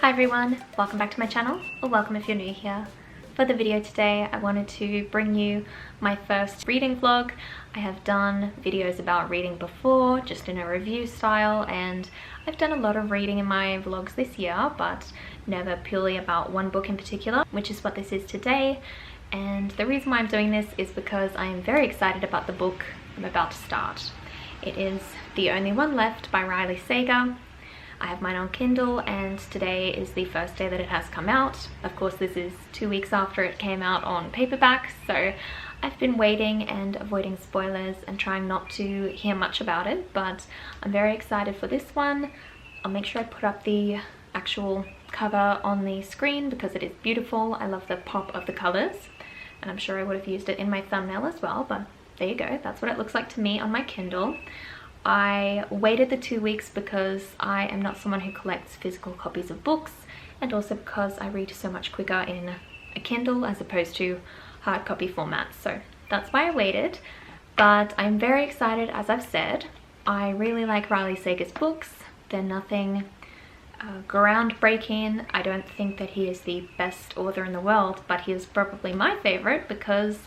Hi everyone, welcome back to my channel, or welcome if you're new here. For the video today, I wanted to bring you my first reading vlog. I have done videos about reading before, just in a review style, and I've done a lot of reading in my vlogs this year, but never purely about one book in particular, which is what this is today. And the reason why I'm doing this is because I am very excited about the book I'm about to start. It is The Only One Left by Riley Sager. I have mine on Kindle and today is the first day that it has come out. Of course, this is 2 weeks after it came out on paperback, so I've been waiting and avoiding spoilers and trying not to hear much about it, but I'm very excited for this one. I'll make sure I put up the actual cover on the screen because it is beautiful. I love the pop of the colors, and I'm sure I would have used it in my thumbnail as well, but there you go. That's what it looks like to me on my Kindle. I waited the 2 weeks because I am not someone who collects physical copies of books, and also because I read so much quicker in a Kindle as opposed to hard copy formats. So that's why I waited, but I'm very excited. As I've said, I really like Riley Sager's books. They're nothing groundbreaking. I don't think that he is the best author in the world, but he is probably my favorite because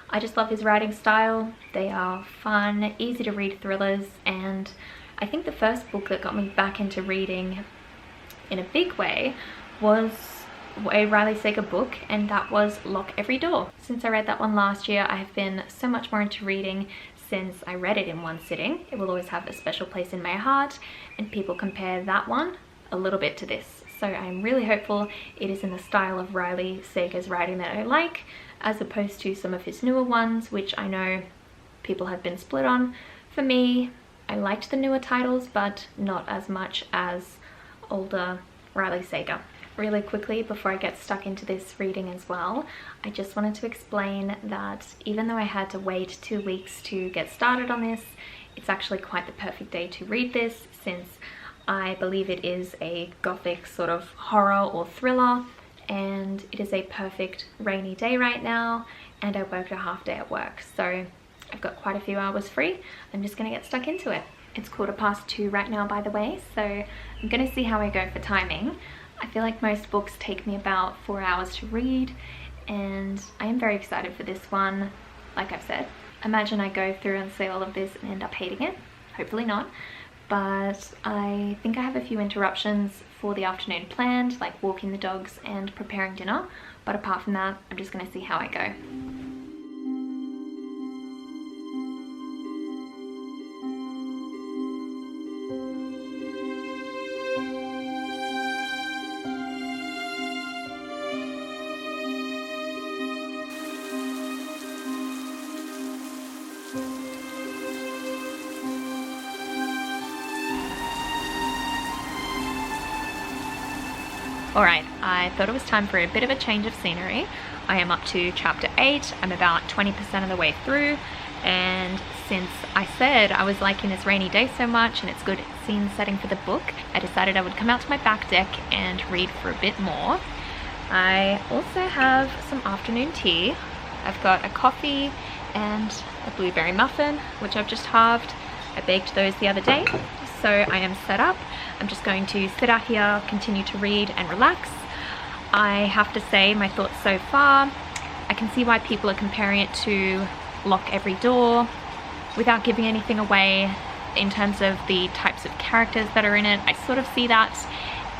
I just love his writing style. They are fun, easy to read thrillers, and I think the first book that got me back into reading in a big way was a Riley Sager book, and that was Lock Every Door. Since I read that one last year, I have been so much more into reading since I read it in one sitting. It will always have a special place in my heart, and people compare that one a little bit to this. So I'm really hopeful it is in the style of Riley Sager's writing that I like, as opposed to some of his newer ones, which I know people have been split on. For me, I liked the newer titles, but not as much as older Riley Sager. Really quickly, before I get stuck into this reading as well, I just wanted to explain that even though I had to wait 2 weeks to get started on this, it's actually quite the perfect day to read this, since I believe it is a gothic sort of horror or thriller, and it is a perfect rainy day right now, and I worked a half day at work, so I've got quite a few hours free. I'm just gonna get stuck into it. It's 2:15 right now, by the way, so I'm gonna see how I go for timing. I feel like most books take me about 4 hours to read, and I am very excited for this one. Like I've said, imagine I go through and say all of this and end up hating it. Hopefully not. But I think I have a few interruptions for the afternoon planned, like walking the dogs and preparing dinner. But apart from that, I'm just gonna see how I go. Alright, I thought it was time for a bit of a change of scenery. I am up to chapter 8, I'm about 20% of the way through, and since I said I was liking this rainy day so much and it's good scene setting for the book, I decided I would come out to my back deck and read for a bit more. I also have some afternoon tea. I've got a coffee and a blueberry muffin, which I've just halved. I baked those the other day, so I am set up. I'm just going to sit out here, continue to read and relax. I have to say, my thoughts so far, I can see why people are comparing it to Lock Every Door without giving anything away in terms of the types of characters that are in it. I sort of see that,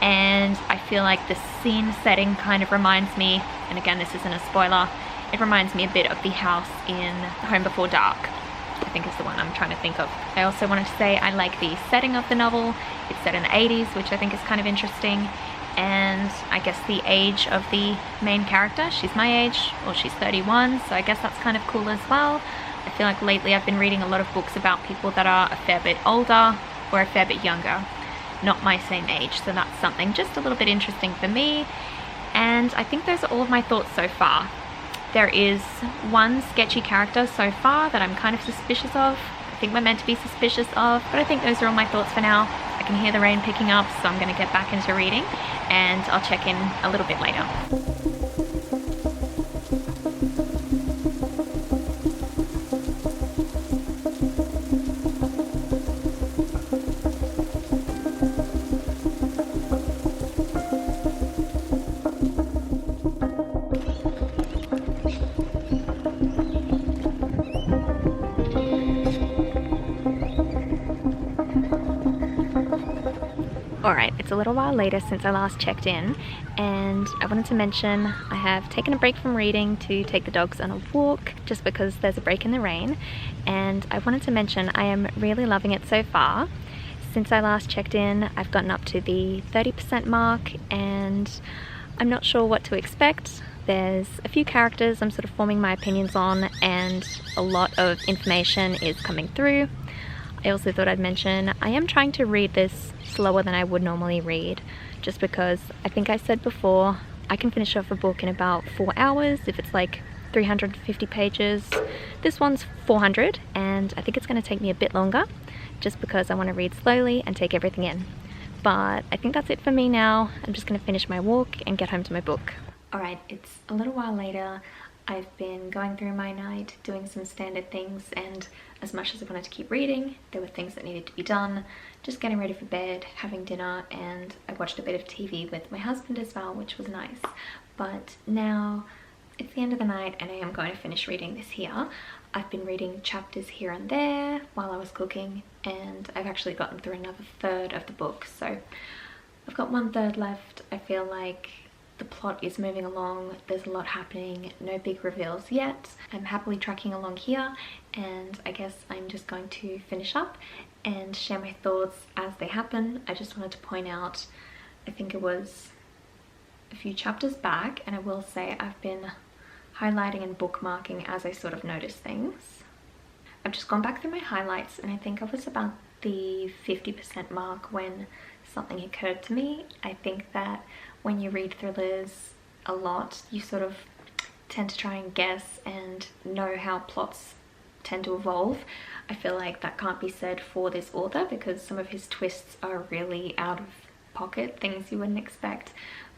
and I feel like the scene setting kind of reminds me, and again this isn't a spoiler, it reminds me a bit of the house in Home Before Dark. I think is the one I'm trying to think of. I also wanted to say I like the setting of the novel. It's set in the 80s, which I think is kind of interesting, and I guess the age of the main character. She's my age, or she's 31, so I guess that's kind of cool as well. I feel like lately I've been reading a lot of books about people that are a fair bit older or a fair bit younger, not my same age, so that's something just a little bit interesting for me. And I think those are all of my thoughts so far. There is one sketchy character so far that I'm kind of suspicious of. I think we're meant to be suspicious of, but I think those are all my thoughts for now. I can hear the rain picking up, so I'm going to get back into reading, and I'll check in a little bit later. Alright, it's a little while later since I last checked in, and I wanted to mention I have taken a break from reading to take the dogs on a walk just because there's a break in the rain, and I wanted to mention I am really loving it so far. Since I last checked in, I've gotten up to the 30% mark and I'm not sure what to expect. There's a few characters I'm sort of forming my opinions on and a lot of information is coming through. I also thought I'd mention I am trying to read this slower than I would normally read, just because I think I said before I can finish off a book in about 4 hours if it's like 350 pages. This one's 400 and I think it's going to take me a bit longer just because I want to read slowly and take everything in. But I think that's it for me now. I'm just going to finish my walk and get home to my book. Alright, it's a little while later. I've been going through my night, doing some standard things, and as much as I wanted to keep reading, there were things that needed to be done. Just getting ready for bed, having dinner, and I watched a bit of TV with my husband as well, which was nice. But now it's the end of the night and I am going to finish reading this here. I've been reading chapters here and there while I was cooking, and I've actually gotten through another third of the book, so I've got 1/3 left. I feel like the plot is moving along, there's a lot happening, no big reveals yet. I'm happily tracking along here, and I guess I'm just going to finish up and share my thoughts as they happen. I just wanted to point out, I think it was a few chapters back, and I will say I've been highlighting and bookmarking as I sort of notice things. I've just gone back through my highlights and I think I was about the 50% mark when something occurred to me. I think that when you read thrillers a lot, you sort of tend to try and guess and know how plots tend to evolve. I feel like that can't be said for this author because some of his twists are really out of pocket, things you wouldn't expect.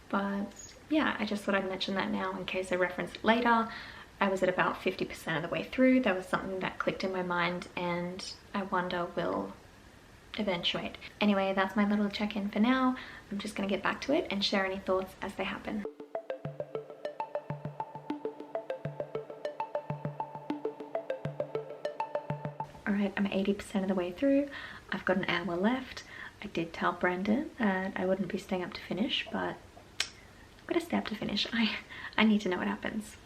But yeah, I just thought I'd mention that now in case I reference it later. I was at about 50% of the way through. There was something that clicked in my mind and I wonder will eventuate. Anyway, that's my little check-in for now. I'm just going to get back to it and share any thoughts as they happen. Alright, I'm 80% of the way through. I've got an hour left. I did tell Brendan that I wouldn't be staying up to finish, but I'm gonna stay up to finish. I need to know what happens.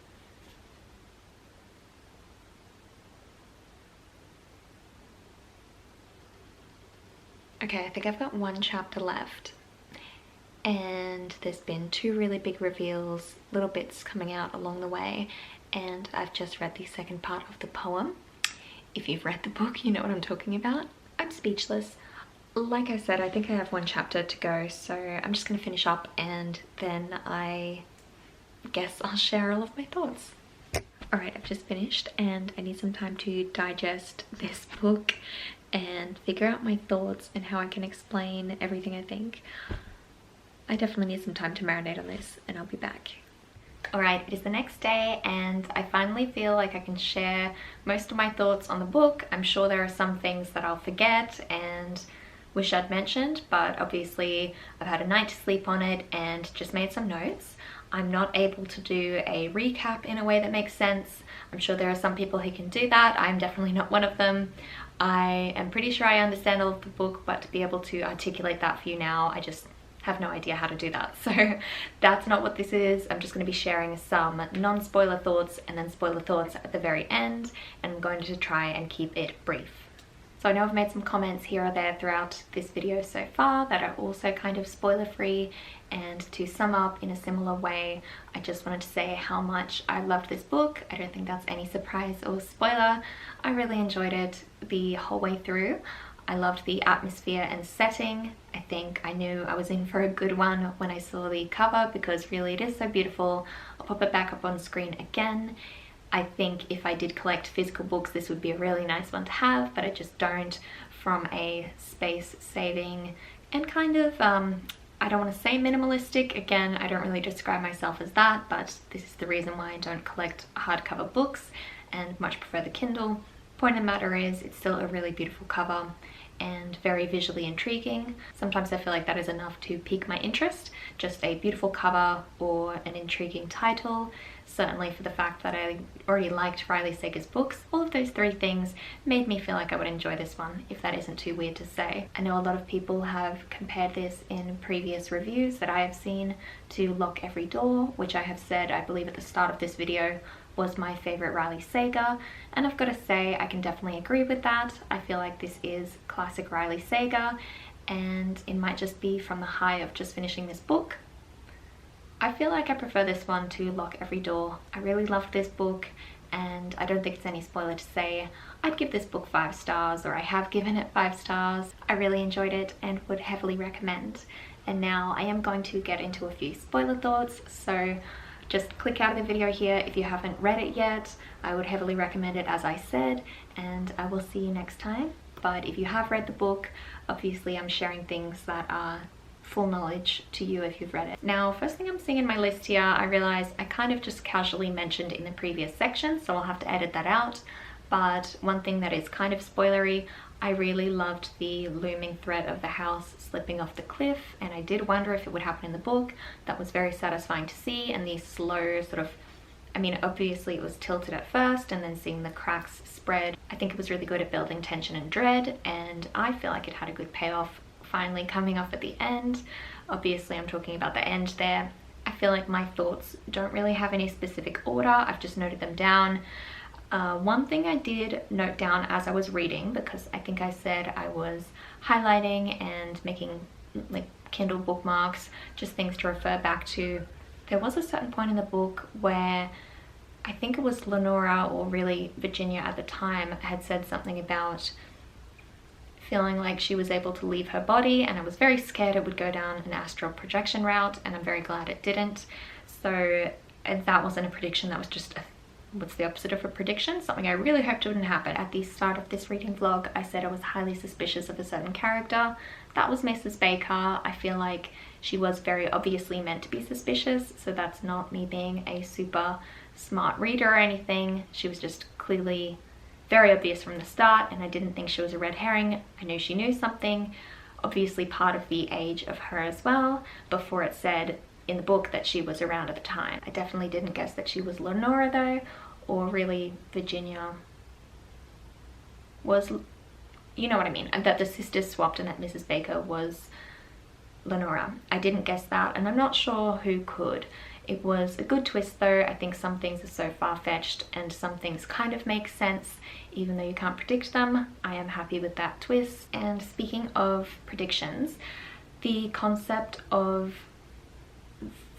Okay, I think I've got 1 chapter left, and there's been 2 really big reveals, little bits coming out along the way, and I've just read the second part of the poem. If you've read the book, you know what I'm talking about. I'm speechless. Like I said, I think I have 1 chapter to go, so I'm just gonna finish up and then I guess I'll share all of my thoughts. Alright, I've just finished and I need some time to digest this book and figure out my thoughts and how I can explain everything I think. I definitely need some time to marinate on this and I'll be back. Alright, it is the next day and I finally feel like I can share most of my thoughts on the book. I'm sure there are some things that I'll forget and wish I'd mentioned, but obviously I've had a night to sleep on it and just made some notes. I'm not able to do a recap in a way that makes sense. I'm sure there are some people who can do that. I'm definitely not one of them. I am pretty sure I understand all of the book, but to be able to articulate that for you now, I just have no idea how to do that. So that's not what this is. I'm just going to be sharing some non-spoiler thoughts and then spoiler thoughts at the very end, and I'm going to try and keep it brief. So I know I've made some comments here or there throughout this video so far that are also kind of spoiler free, and to sum up in a similar way, I just wanted to say how much I loved this book. I don't think that's any surprise or spoiler. I really enjoyed it the whole way through. I loved the atmosphere and setting. I think I knew I was in for a good one when I saw the cover because really it is so beautiful. I'll pop it back up on screen again. I think if I did collect physical books, this would be a really nice one to have, but I just don't, from a space saving and kind of, I don't want to say minimalistic. Again, I don't really describe myself as that, but this is the reason why I don't collect hardcover books and much prefer the Kindle. Point of the matter is, it's still a really beautiful cover. and very visually intriguing. Sometimes I feel like that is enough to pique my interest, just a beautiful cover or an intriguing title. Certainly for the fact that I already liked Riley Sager's books, all of those three things made me feel like I would enjoy this one, if that isn't too weird to say. I know a lot of people have compared this in previous reviews that I have seen to Lock Every Door, which I have said, I believe at the start of this video, was my favorite Riley Sager, and I've got to say I can definitely agree with that. I feel like this is classic Riley Sager, and it might just be from the high of just finishing this book. I feel like I prefer this one to Lock Every Door. I really loved this book, and I don't think it's any spoiler to say I'd give this book 5 stars, or I have given it 5 stars. I really enjoyed it and would heavily recommend. And now I am going to get into a few spoiler thoughts, so just click out of the video here if you haven't read it yet. I would heavily recommend it, as I said, and I will see you next time. But if you have read the book, obviously I'm sharing things that are full knowledge to you if you've read it. Now, first thing I'm seeing in my list here, I realize I kind of just casually mentioned in the previous section, so I'll have to edit that out. But one thing that is kind of spoilery, I really loved the looming threat of the house slipping off the cliff, and I did wonder if it would happen in the book. That was very satisfying to see, and the slow sort of, I mean, obviously it was tilted at first, and then seeing the cracks spread. I think it was really good at building tension and dread, and I feel like it had a good payoff finally coming off at the end. Obviously I'm talking about the end there. I feel like my thoughts don't really have any specific order. I've just noted them down. One thing I did note down as I was reading, because I think I said I was highlighting and making like Kindle bookmarks, just things to refer back to. There was a certain point in the book where I think it was Lenora, or really Virginia at the time, had said something about feeling like she was able to leave her body, and I was very scared it would go down an astral projection route, and I'm very glad it didn't. So that wasn't a prediction, that was just what's the opposite of a prediction? Something I really hoped wouldn't happen. At the start of this reading vlog, I said I was highly suspicious of a certain character. That was Mrs. Baker. I feel like she was very obviously meant to be suspicious, so that's not me being a super smart reader or anything. She was just clearly very obvious from the start, and I didn't think she was a red herring. I knew she knew something. Obviously part of the age of her as well, before it said in the book that she was around at the time. I definitely didn't guess that she was Lenora though, or really Virginia was, you know what I mean, and that the sisters swapped and that Mrs. Baker was Lenora. I didn't guess that, and I'm not sure who could. It was a good twist though. I think some things are so far-fetched and some things kind of make sense even though you can't predict them. I am happy with that twist. And speaking of predictions, the concept of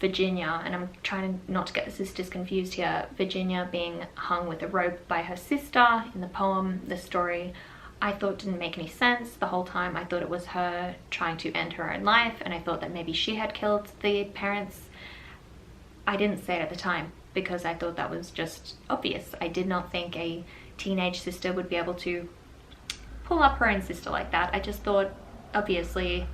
Virginia, and I'm trying not to get the sisters confused here, Virginia being hung with a rope by her sister in the poem, the story, I thought didn't make any sense. The whole time I thought it was her trying to end her own life, and I thought that maybe she had killed the parents. I didn't say it at the time because I thought that was just obvious. I did not think a teenage sister would be able to pull up her own sister like that. I just thought, obviously,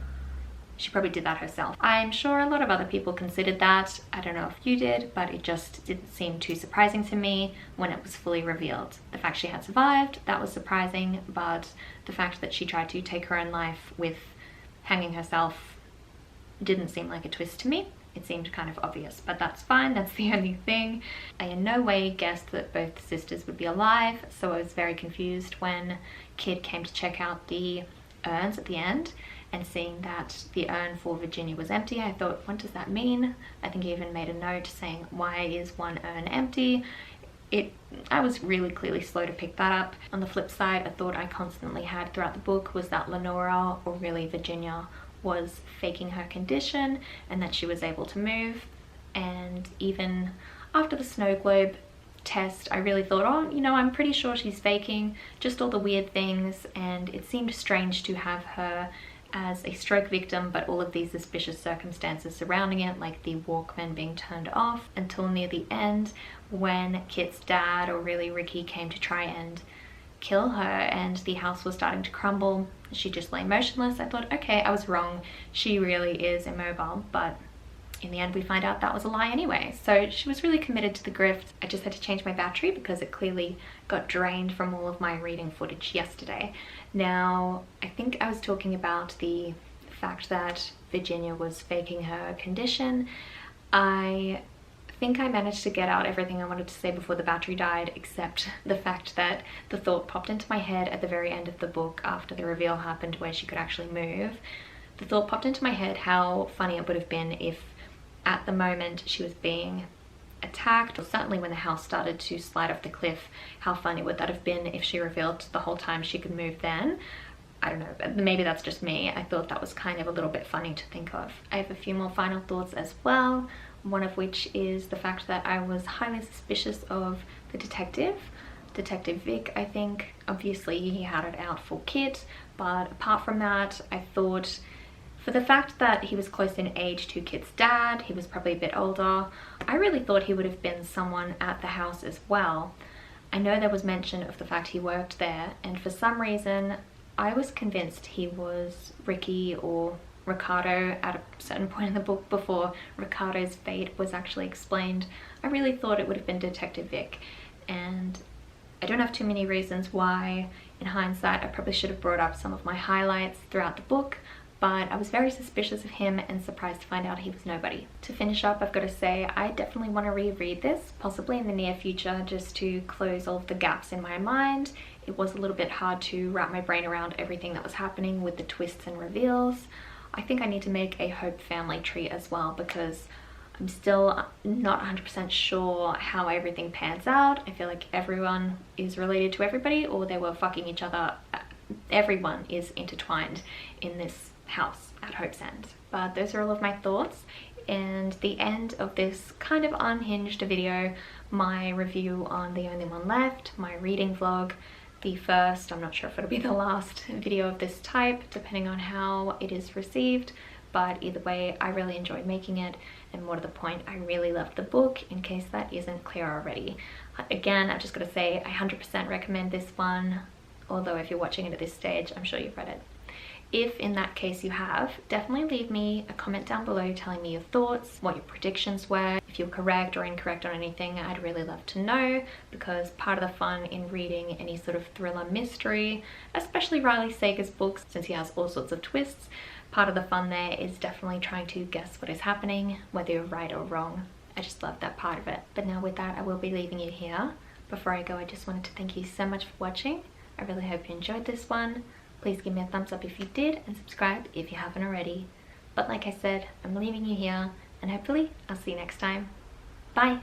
she probably did that herself. I'm sure a lot of other people considered that. I don't know if you did, but it just didn't seem too surprising to me when it was fully revealed. The fact she had survived, that was surprising, but the fact that she tried to take her own life with hanging herself didn't seem like a twist to me. It seemed kind of obvious, but that's fine, that's the only thing. I in no way guessed that both sisters would be alive, so I was very confused when Kid came to check out the urns at the end, and seeing that the urn for Virginia was empty. I thought, what does that mean? I think he even made a note saying, why is one urn empty? I was really clearly slow to pick that up. On the flip side, a thought I constantly had throughout the book was that Lenora, or really Virginia, was faking her condition and that she was able to move. And even after the snow globe test, I really thought, oh, you know, I'm pretty sure she's faking just all the weird things, and it seemed strange to have her as a stroke victim, but all of these suspicious circumstances surrounding it, like the Walkman being turned off, until near the end when Kit's dad, or really Ricky, came to try and kill her and the house was starting to crumble. She just lay motionless. I thought, okay, I was wrong. She really is immobile, but in the end we find out that was a lie anyway. So she was really committed to the grift. I just had to change my battery because it clearly got drained from all of my reading footage yesterday. Now, I think I was talking about the fact that Virginia was faking her condition. I think I managed to get out everything I wanted to say before the battery died, except the fact that the thought popped into my head at the very end of the book after the reveal happened where she could actually move. The thought popped into my head how funny it would have been if at the moment she was being attacked, or certainly when the house started to slide off the cliff, how funny would that have been if she revealed the whole time she could move then. I don't know, maybe that's just me. I thought that was kind of a little bit funny to think of. I have a few more final thoughts as well, one of which is the fact that I was highly suspicious of the detective, Detective Vic. I think obviously he had it out for Kit, but apart from that, I thought for the fact that he was close in age to Kit's dad, he was probably a bit older, I really thought he would have been someone at the house as well. I know there was mention of the fact he worked there, and for some reason I was convinced he was Ricky or Ricardo at a certain point in the book before Ricardo's fate was actually explained. I really thought it would have been Detective Vic, and I don't have too many reasons why. In hindsight, I probably should have brought up some of my highlights throughout the book, but I was very suspicious of him and surprised to find out he was nobody. To finish up, I've got to say I definitely want to reread this, possibly in the near future, just to close all of the gaps in my mind. It was a little bit hard to wrap my brain around everything that was happening with the twists and reveals. I think I need to make a Hope family tree as well, because I'm still not 100% sure how everything pans out. I feel like everyone is related to everybody, or they were fucking each other. Everyone is intertwined in this house at Hope's End. But those are all of my thoughts, and the end of this kind of unhinged video, my review on The Only One Left, my reading vlog, the first, I'm not sure if it'll be the last video of this type, depending on how it is received, but either way, I really enjoyed making it, and more to the point, I really loved the book, in case that isn't clear already. Again, I've just got to say, I 100% recommend this one, although if you're watching it at this stage, I'm sure you've read it. If in that case you have, definitely leave me a comment down below telling me your thoughts, what your predictions were, if you're correct or incorrect on anything. I'd really love to know, because part of the fun in reading any sort of thriller mystery, especially Riley Sager's books, since he has all sorts of twists, part of the fun there is definitely trying to guess what is happening, whether you're right or wrong. I just love that part of it. But now with that, I will be leaving you here. Before I go, I just wanted to thank you so much for watching. I really hope you enjoyed this one. Please give me a thumbs up if you did, and subscribe if you haven't already. But like I said, I'm leaving you here, and hopefully I'll see you next time. Bye!